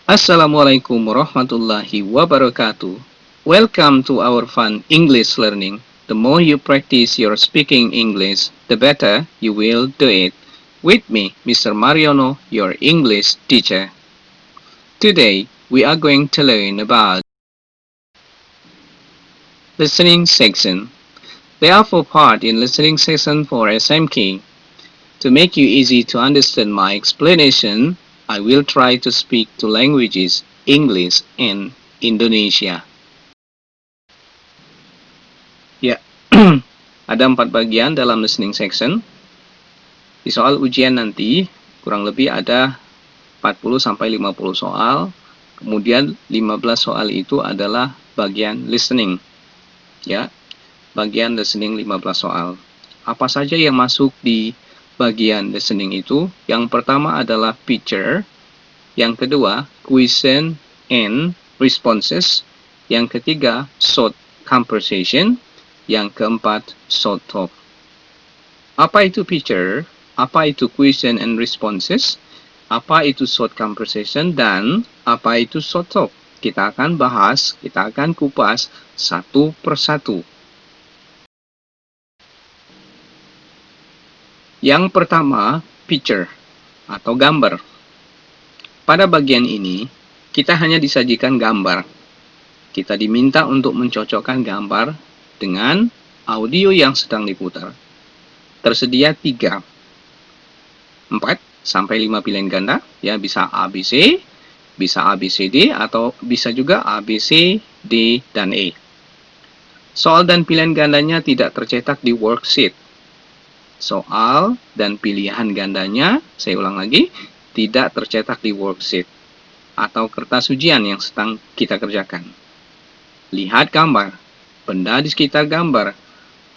Assalamualaikum warahmatullahi wabarakatuh. Welcome to our fun English learning. The more you practice your speaking English, the better you will do it. With me, Mr. Mariono, your English teacher. Today, we are going to learn about listening section. There are 4 parts in listening section for SMK. To make you easy to understand my explanation, I will try to speak two languages, English and Indonesia. Ya, ada 4 bagian dalam listening section. Di soal ujian nanti, kurang lebih ada 40-50 soal. Kemudian 15 soal itu adalah bagian listening. Ya, bagian listening 15 soal. Apa saja yang masuk di bagian listening itu? Yang pertama adalah picture. Yang kedua, question and responses. Yang ketiga, short conversation. Yang keempat, short talk. Apa itu picture? Apa itu question and responses? Apa itu short conversation? Dan apa itu short talk? Kita akan bahas, kita akan kupas satu persatu. Yang pertama, picture atau gambar. Pada bagian ini, kita hanya disajikan gambar. Kita diminta untuk mencocokkan gambar dengan audio yang sedang diputar. Tersedia 3, 4 sampai 5 pilihan ganda, ya, bisa ABC, bisa ABCD, atau bisa juga ABC, D, dan E. Soal dan pilihan gandanya tidak tercetak di worksheet. Soal dan pilihan gandanya, saya ulang lagi, tidak tercetak di worksheet atau kertas ujian yang sedang kita kerjakan. Lihat gambar, benda di sekitar gambar,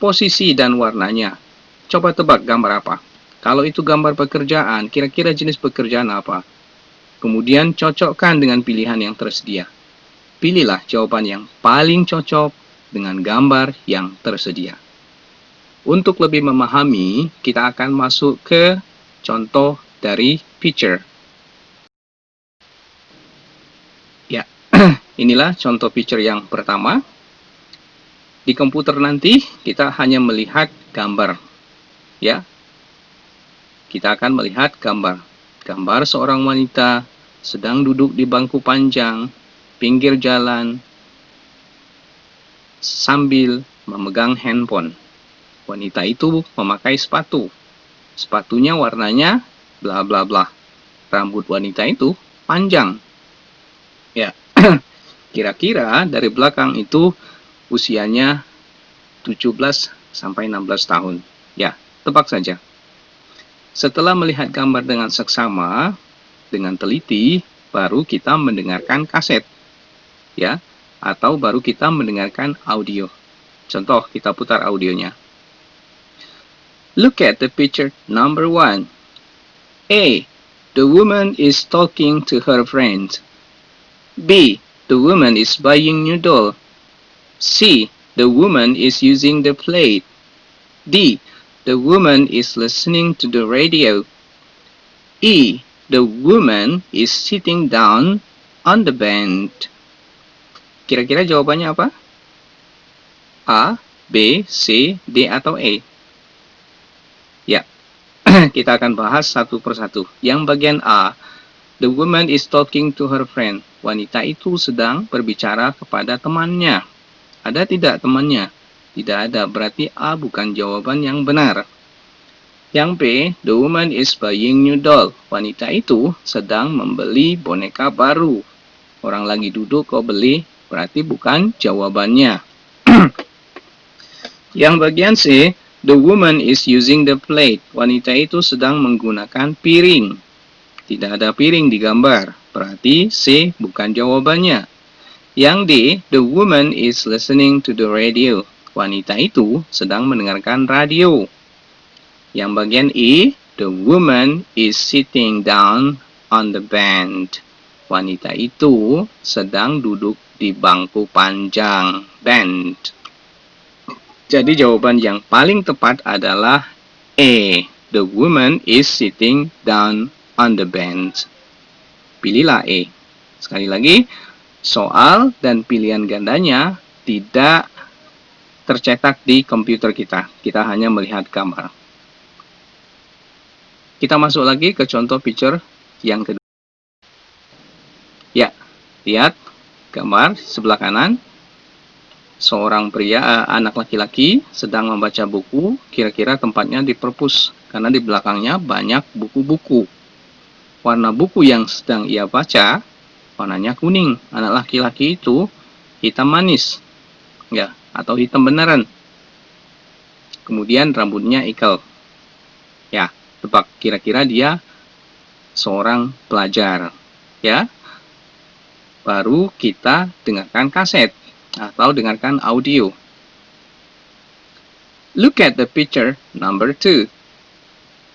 posisi dan warnanya. Coba tebak gambar apa? Kalau itu gambar pekerjaan, kira-kira jenis pekerjaan apa? Kemudian cocokkan dengan pilihan yang tersedia. Pilihlah jawaban yang paling cocok dengan gambar yang tersedia. Untuk lebih memahami, kita akan masuk ke contoh dari picture. Ya, inilah contoh picture yang pertama. Di komputer nanti kita hanya melihat gambar. Ya. Kita akan melihat gambar. Gambar seorang wanita sedang duduk di bangku panjang pinggir jalan sambil memegang handphone. Wanita itu memakai sepatu. Sepatunya warnanya bla bla bla. Rambut wanita itu panjang. Ya. Kira-kira dari belakang itu usianya 17 sampai 16 tahun. Ya, tebak saja. Setelah melihat gambar dengan seksama, dengan teliti, baru kita mendengarkan kaset. Ya, atau baru kita mendengarkan audio. Contoh, kita putar audionya. Look at the picture number 1. A. The woman is talking to her friend. B. The woman is buying new doll. C. The woman is using the plate. D. The woman is listening to the radio. E. The woman is sitting down on the bench. Kira-kira jawabannya apa? A, B, C, D, atau E? Ya, kita akan bahas satu persatu. Yang bagian A, the woman is talking to her friend. Wanita itu sedang berbicara kepada temannya. Ada tidak temannya? Tidak ada, berarti A bukan jawaban yang benar. Yang B, the woman is buying new doll. Wanita itu sedang membeli boneka baru. Orang lagi duduk kok beli, berarti bukan jawabannya. Yang bagian C, the woman is using the plate. Wanita itu sedang menggunakan piring. Tidak ada piring di gambar, berarti C bukan jawabannya. Yang D, the woman is listening to the radio. Wanita itu sedang mendengarkan radio. Yang bagian E, the woman is sitting down on the bench. Wanita itu sedang duduk di bangku panjang, bench. Jadi jawaban yang paling tepat adalah E. The woman is sitting down on the bench. Pilihlah E. Sekali lagi, soal dan pilihan gandanya tidak tercetak di komputer kita. Kita hanya melihat gambar. Kita masuk lagi ke contoh picture yang kedua. Ya, lihat gambar sebelah kanan. Seorang pria, anak laki-laki sedang membaca buku, kira-kira tempatnya di perpus, karena di belakangnya banyak buku-buku. Warna buku yang sedang ia baca, warnanya kuning. Anak laki-laki itu hitam manis, ya, atau hitam beneran. Kemudian rambutnya ikal. Ya, tebak kira-kira dia seorang pelajar, ya. Baru kita dengarkan kaset atau dengarkan audio. Look at the picture number 2.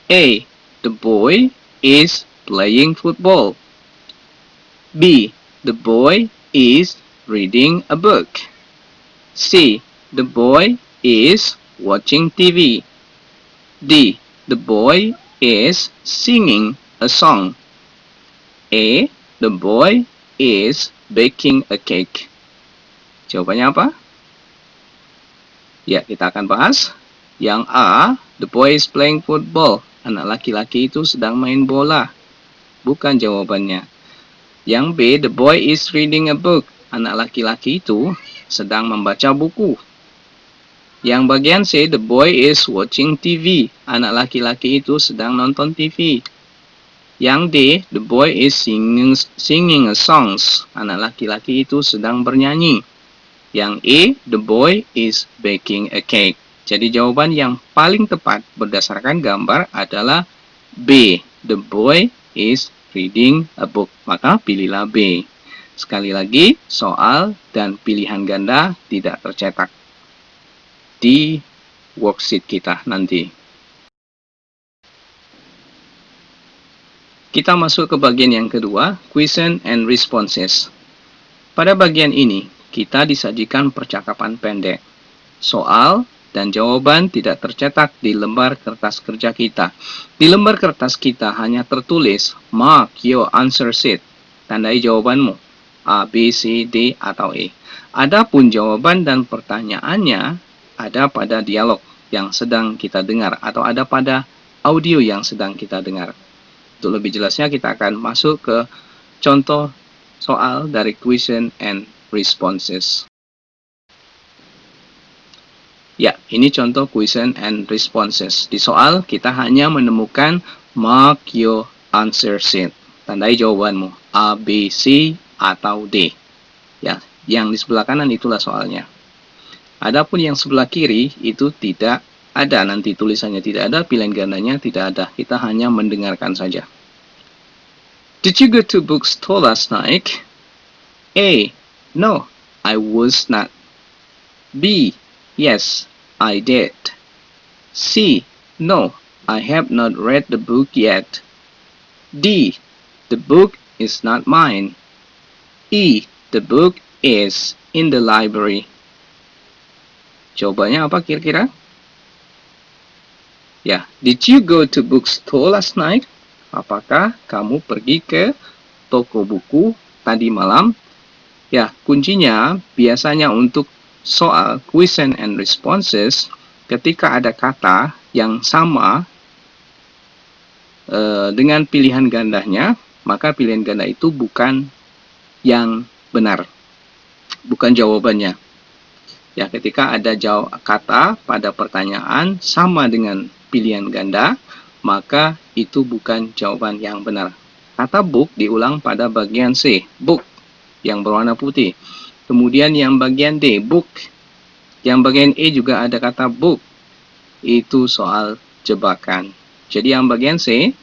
A. The boy is playing football. B. The boy is reading a book. C. The boy is watching TV. D. The boy is singing a song. A. The boy is baking a cake. Jawabannya apa? Ya, kita akan bahas. Yang A, the boy is playing football. Anak laki-laki itu sedang main bola. Bukan jawabannya. Yang B, the boy is reading a book. Anak laki-laki itu sedang membaca buku. Yang bagian C, the boy is watching TV. Anak laki-laki itu sedang nonton TV. Yang D, the boy is singing a songs. Anak laki-laki itu sedang bernyanyi. Yang E, the boy is baking a cake. Jadi jawaban yang paling tepat berdasarkan gambar adalah B, the boy is reading a book. Maka pilihlah B. Sekali lagi, soal dan pilihan ganda tidak tercetak di worksheet kita nanti. Kita masuk ke bagian yang kedua, question and responses. Pada bagian ini, kita disajikan percakapan pendek. Soal dan jawaban tidak tercetak di lembar kertas kerja kita. Di lembar kertas kita hanya tertulis, mark your answer sheet. Tandai jawabanmu, A, B, C, D, atau E. Adapun jawaban dan pertanyaannya ada pada dialog yang sedang kita dengar atau ada pada audio yang sedang kita dengar. Untuk lebih jelasnya kita akan masuk ke contoh soal dari question and responses. Ya, ini contoh question and responses. Di soal kita hanya menemukan mark your answer sheet. Tandai jawabanmu, A, B, C, atau D. Ya, yang di sebelah kanan itulah soalnya. Adapun yang sebelah kiri itu tidak ada, nanti tulisannya tidak ada, pilihan gandanya tidak ada. Kita hanya mendengarkan saja. Did you go to bookstore last night? A. No, I was not. B. Yes, I did. C. No, I have not read the book yet. D. The book is not mine. E. The book is in the library. Jawabannya apa kira-kira? Ya, did you go to bookstore last night? Apakah kamu pergi ke toko buku tadi malam? Ya, kuncinya biasanya untuk soal question and responses, ketika ada kata yang sama dengan pilihan gandanya, maka pilihan ganda itu bukan yang benar, bukan jawabannya. Ya, ketika ada kata pada pertanyaan sama dengan pilihan ganda, maka itu bukan jawaban yang benar. Kata book diulang pada bagian C, book, yang berwarna putih. Kemudian yang bagian D, book. Yang bagian E juga ada kata book. Itu soal jebakan. Jadi yang bagian C,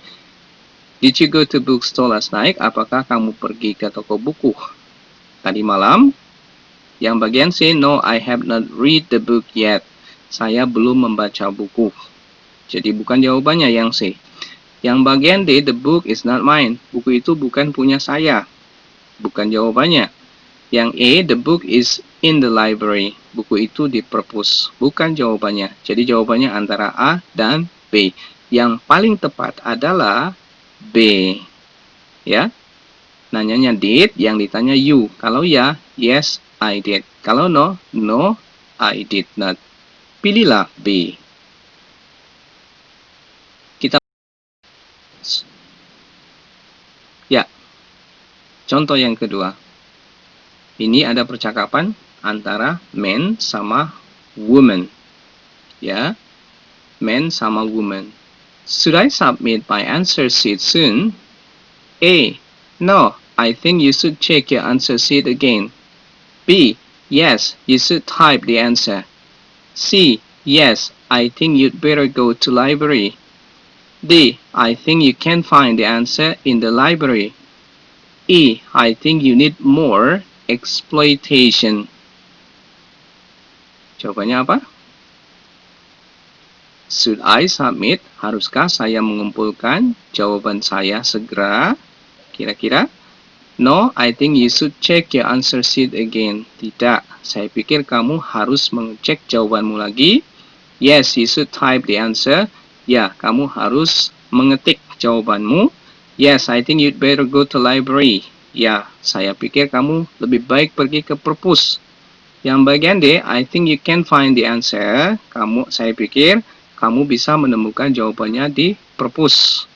did you go to bookstore last night? Apakah kamu pergi ke toko buku tadi malam? Yang bagian C, no, I have not read the book yet. Saya belum membaca buku. Jadi bukan jawabannya yang C. Yang bagian D, the book is not mine. Buku itu bukan punya saya. Bukan jawabannya. Yang E, the book is in the library. Buku itu di perpus. Bukan jawabannya. Jadi jawabannya antara A dan B. Yang paling tepat adalah B. Ya. Nanyanya did, yang ditanya you. Kalau ya, yes, I did. Kalau no, no, I did not. Pilihlah B. Kita ya, contoh yang kedua. Ini ada percakapan antara man sama woman. Ya, man sama woman. Should I submit my answer sheet soon? A. No, I think you should check your answer sheet again. B. Yes, you should type the answer. C. Yes, I think you'd better go to library. D. I think you can find the answer in the library. E. I think you need more exploitation. Jawabannya apa? Should I submit? Haruskah saya mengumpulkan jawaban saya segera? Kira-kira? No, I think you should check your answer sheet again. Tidak, saya pikir kamu harus mengecek jawabanmu lagi. Yes, you should type the answer. Ya, kamu harus mengetik jawabanmu. Yes, I think you'd better go to library. Ya, saya pikir kamu lebih baik pergi ke perpus. Yang bagian D, I think you can find the answer. Saya pikir kamu bisa menemukan jawabannya di perpus.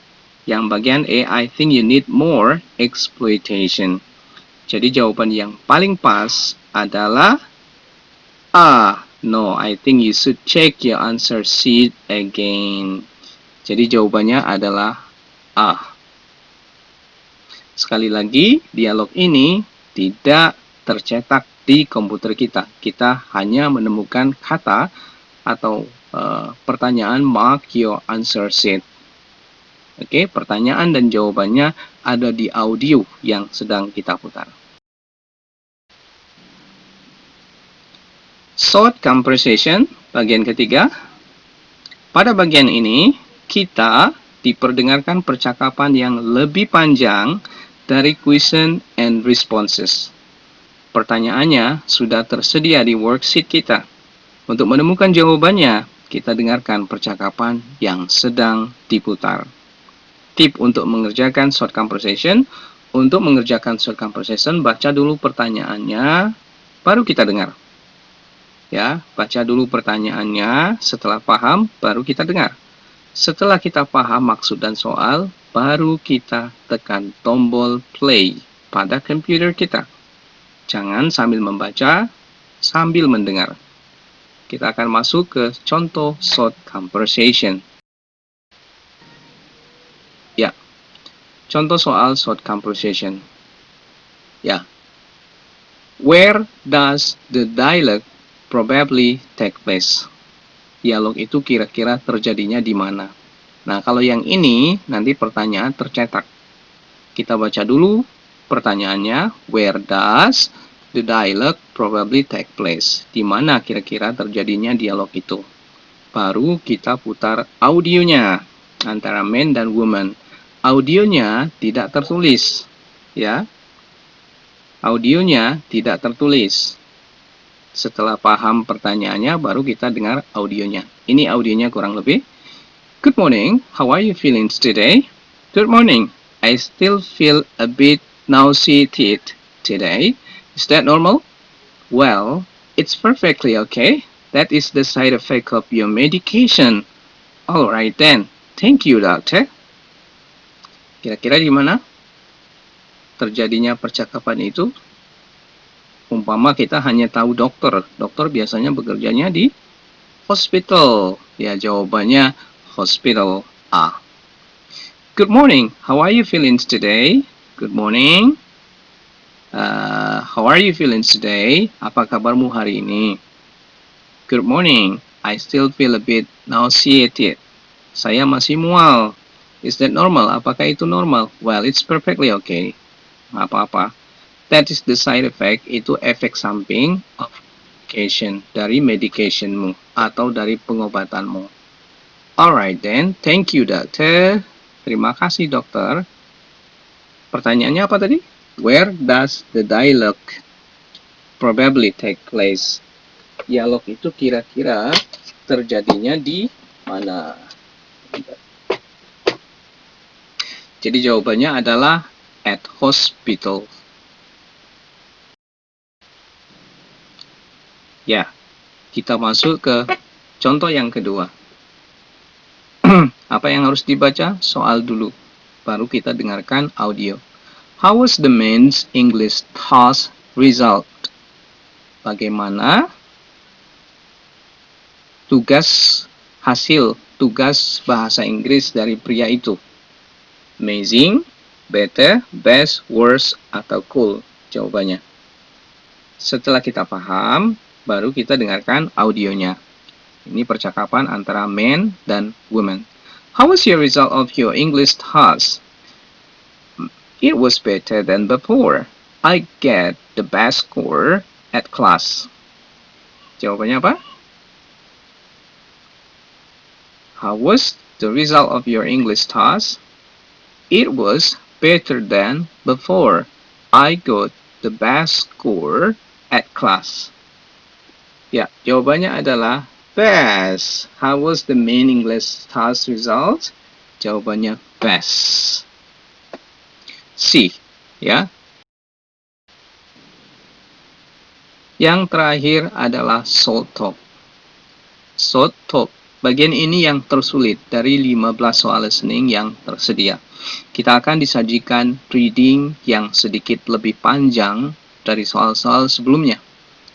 Yang bagian E, I think you need more exploitation. Jadi jawaban yang paling pas adalah A. No, I think you should check your answer sheet again. Jadi jawabannya adalah A. Sekali lagi, dialog ini tidak tercetak di komputer kita. Kita hanya menemukan kata atau pertanyaan mark your answer sheet. Oke, pertanyaan dan jawabannya ada di audio yang sedang kita putar. Short conversation, bagian ketiga. Pada bagian ini, kita diperdengarkan percakapan yang lebih panjang dari question and responses. Pertanyaannya sudah tersedia di worksheet kita. Untuk menemukan jawabannya, kita dengarkan percakapan yang sedang diputar. Tip untuk mengerjakan short conversation. Untuk mengerjakan short conversation, baca dulu pertanyaannya, baru kita dengar. Ya, baca dulu pertanyaannya, setelah paham, baru kita dengar. Setelah kita paham maksud dan soal, baru kita tekan tombol play pada komputer kita. Jangan sambil membaca, sambil mendengar. Kita akan masuk ke contoh short conversation. Ya, contoh soal short conversation. Ya, where does the dialogue probably take place? Dialog itu kira-kira terjadinya di mana? Nah, kalau yang ini nanti pertanyaan tercetak. Kita baca dulu pertanyaannya, where does the dialogue probably take place? Di mana kira-kira terjadinya dialog itu? Baru kita putar audionya antara man dan woman. Audionya tidak tertulis, ya. Audionya tidak tertulis. Setelah paham pertanyaannya, baru kita dengar audionya. Ini audionya kurang lebih. Good morning, how are you feeling today? Good morning, I still feel a bit nauseated today. Is that normal? Well, it's perfectly okay. That is the side effect of your medication. Alright then, thank you doctor. Kira-kira di mana terjadinya percakapan itu? Umpama kita hanya tahu dokter. Dokter biasanya bekerjanya di hospital. Ya, jawabannya hospital A. Good morning. How are you feeling today? Good morning. How are you feeling today? Apa kabarmu hari ini? Good morning. I still feel a bit nauseated. Saya masih mual. Is that normal? Apakah itu normal? Well, it's perfectly okay. Apa-apa. That is the side effect, itu efek samping of medication, dari medicationmu atau dari pengobatanmu. Alright then, thank you doctor. Terima kasih dokter. Pertanyaannya apa tadi? Where does the dialogue probably take place? Dialog itu kira-kira terjadinya di mana? Jadi jawabannya adalah at hospital. Ya, kita masuk ke contoh yang kedua. Apa yang harus dibaca? Soal dulu. Baru kita dengarkan audio. How was the men's English test result? Bagaimana hasil tugas bahasa Inggris dari pria itu? Amazing, better, best, worst, atau cool? Jawabannya. Setelah kita paham, baru kita dengarkan audionya. Ini percakapan antara men dan women. How was your result of your English test? It was better than before. I get the best score at class. Jawabannya apa? How was the result of your English test? It was better than before. I got the best score at class. Ya, jawabannya adalah best. How was the main English test result? Jawabannya best. C, ya. Yang terakhir adalah short talk. Short talk. Bagian ini yang tersulit dari 15 soal listening yang tersedia. Kita akan disajikan reading yang sedikit lebih panjang dari soal-soal sebelumnya.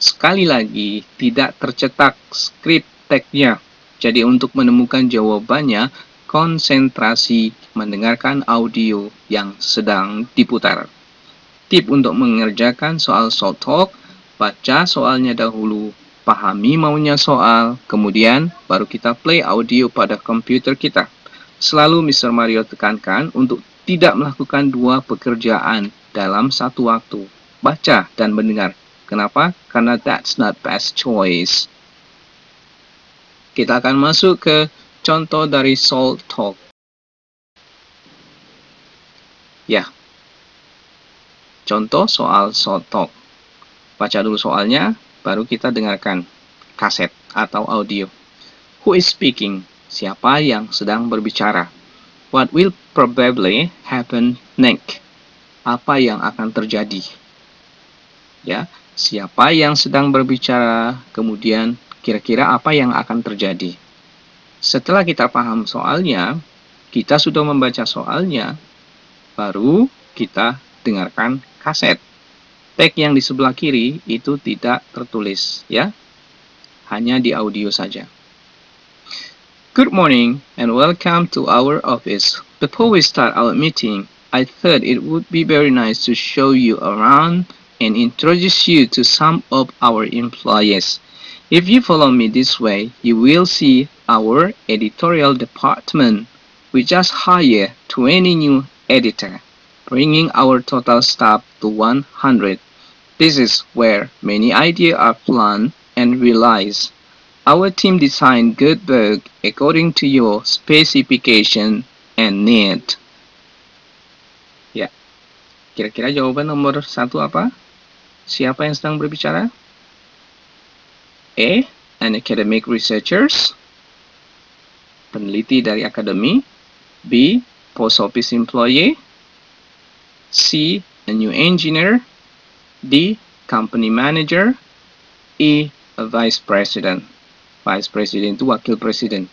Sekali lagi, tidak tercetak skrip teksnya. Jadi untuk menemukan jawabannya, konsentrasi mendengarkan audio yang sedang diputar. Tip untuk mengerjakan soal short talk, baca soalnya dahulu, pahami maunya soal, kemudian baru kita play audio pada komputer kita. Selalu Mr. Mario tekankan untuk tidak melakukan dua pekerjaan dalam satu waktu, baca dan mendengar. Kenapa? Karena that's not best choice. Kita akan masuk ke contoh dari short talk. Ya, contoh soal short talk. Baca dulu soalnya, baru kita dengarkan kaset atau audio. Who is speaking? Siapa yang sedang berbicara? What will probably happen next? Apa yang akan terjadi? Ya, siapa yang sedang berbicara, kemudian kira-kira apa yang akan terjadi. Setelah kita paham soalnya, kita sudah membaca soalnya, baru kita dengarkan kaset. Tag yang di sebelah kiri itu tidak tertulis, ya. Hanya di audio saja. Good morning and welcome to our office. Before we start our meeting, I thought it would be very nice to show you around and introduce you to some of our employees. If you follow me this way, you will see our editorial department. We just hired 20 new editors, bringing our total staff to 100. This is where many ideas are planned and realized. Our team designed good book according to your specification and need. Ya, kira-kira jawaban nomor 1 apa? Siapa yang sedang berbicara? A. An academic researchers. Peneliti dari akademi. B. Post office employee. C. A new engineer. D. Company manager. E. A vice president. Vice president itu wakil presiden.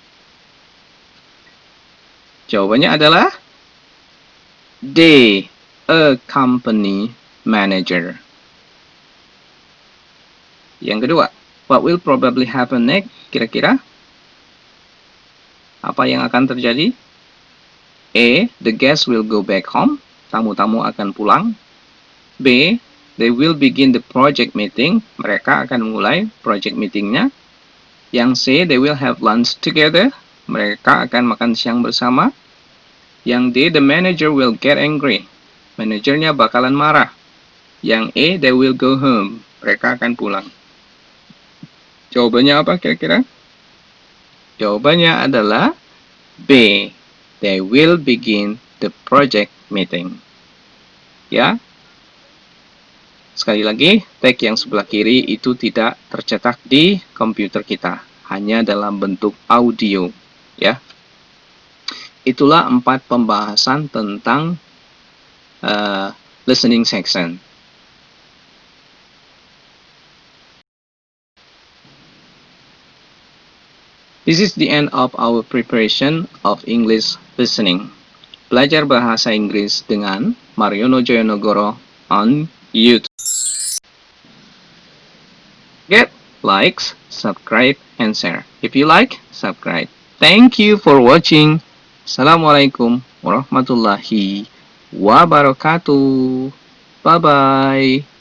Jawabannya adalah D. A company manager. Yang kedua, what will probably happen next? Kira-kira apa yang akan terjadi? A. The guests will go back home. Tamu-tamu akan pulang. B. They will begin the project meeting. Mereka akan mulai project meetingnya. Yang C. They will have lunch together. Mereka akan makan siang bersama. Yang D. The manager will get angry. Manajernya bakalan marah. Yang E. They will go home. Mereka akan pulang. Jawabannya apa kira-kira? Jawabannya adalah B. They will begin the project meeting. Ya. Sekali lagi, tag yang sebelah kiri itu tidak tercetak di komputer kita. Hanya dalam bentuk audio. Ya. Itulah 4 pembahasan tentang listening section. This is the end of our preparation of English listening. Belajar bahasa Inggris dengan Mariono Joyonegoro on YouTube. Get likes, subscribe, and share. If you like, subscribe. Thank you for watching. Assalamualaikum warahmatullahi wabarakatuh. Bye-bye.